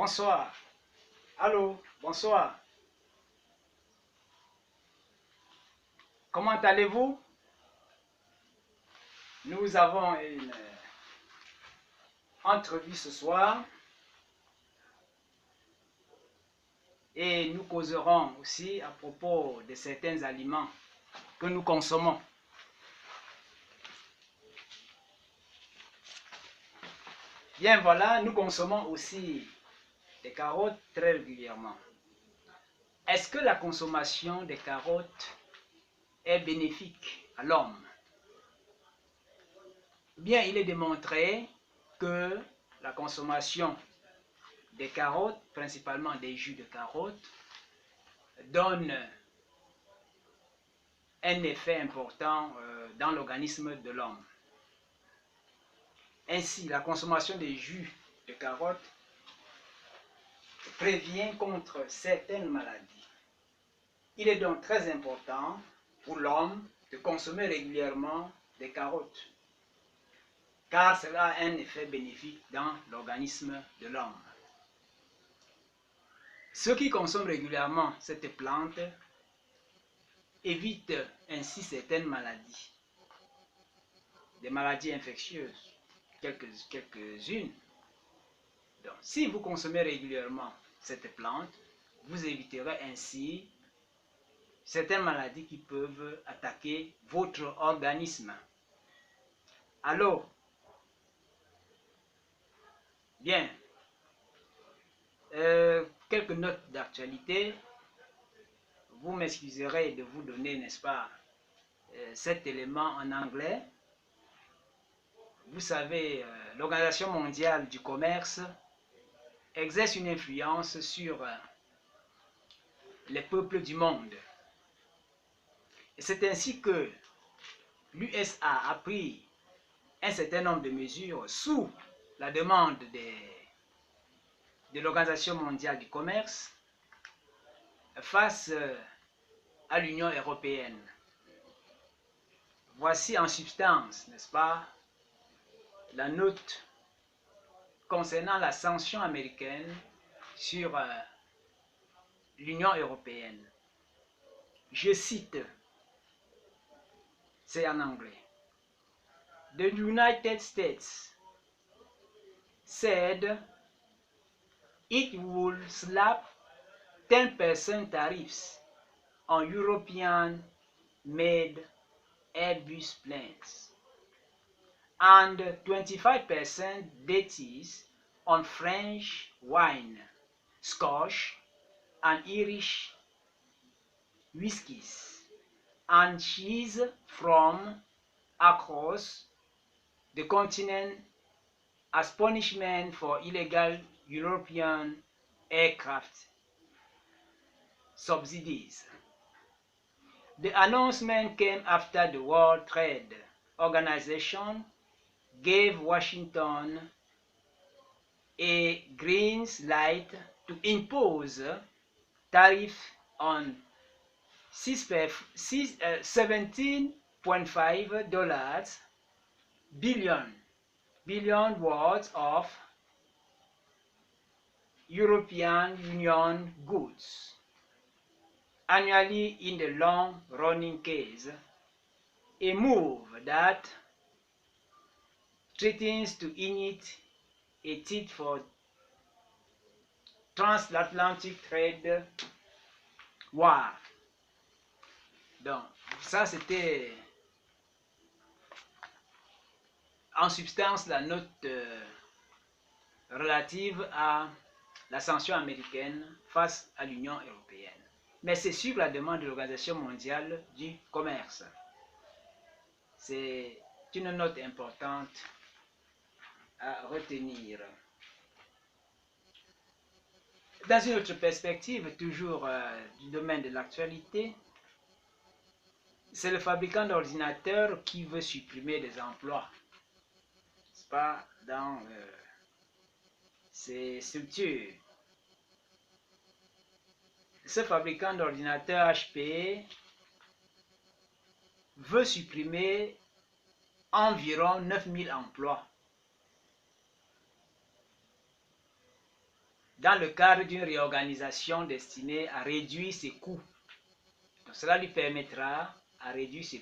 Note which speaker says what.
Speaker 1: Bonsoir. Allô, bonsoir. Comment allez-vous? Nous avons une entrevue ce soir et nous causerons aussi à propos de certains aliments que nous consommons. Bien voilà, nous consommons aussi des carottes très régulièrement. Est-ce que la consommation des carottes est bénéfique à l'homme? Bien, il est démontré que la consommation des carottes, principalement des jus de carottes, donne un effet important dans l'organisme de l'homme. Ainsi, la consommation des jus de carottes prévient contre certaines maladies. Il est donc très important pour l'homme de consommer régulièrement des carottes, car cela a un effet bénéfique dans l'organisme de l'homme. Ceux qui consomment régulièrement cette plante évitent ainsi certaines maladies, des maladies infectieuses, quelques-unes. Donc, si vous consommez régulièrement cette plante, vous éviterez ainsi certaines maladies qui peuvent attaquer votre organisme. Alors, bien, quelques notes d'actualité. Vous m'excuserez de vous donner, n'est-ce pas, cet élément en anglais. Vous savez, l'Organisation mondiale du commerce exerce une influence sur les peuples du monde. Et c'est ainsi que l'USA a pris un certain nombre de mesures sous la demande de l'Organisation mondiale du commerce face à l'Union européenne. Voici en substance, n'est-ce pas, la note concernant la sanction américaine sur l'Union européenne. Je cite, c'est en anglais. The United States said it would slap 10% tariffs on European-made Airbus planes and 25% duties on French wine, Scotch, and Irish whiskies, and cheese from across the continent as punishment for illegal European aircraft subsidies. The announcement came after the World Trade Organization gave Washington a green light to impose tariff on $17.5 billion worth of European Union goods annually in the long-running case, a move that threatens to init a tit for transatlantic trade war. Donc, ça c'était en substance la note relative à la sanction américaine face à l'Union européenne. Mais c'est sur la demande de l'Organisation mondiale du commerce. C'est une note importante à retenir. Dans une autre perspective, toujours du domaine de l'actualité, c'est le fabricant d'ordinateurs qui veut supprimer des emplois. C'est pas dans ces structures. Ce fabricant d'ordinateurs HP veut supprimer environ 9000 emplois. dans le cadre d'une réorganisation destinée à réduire ses coûts. Donc, cela lui permettra à réduire ses coûts.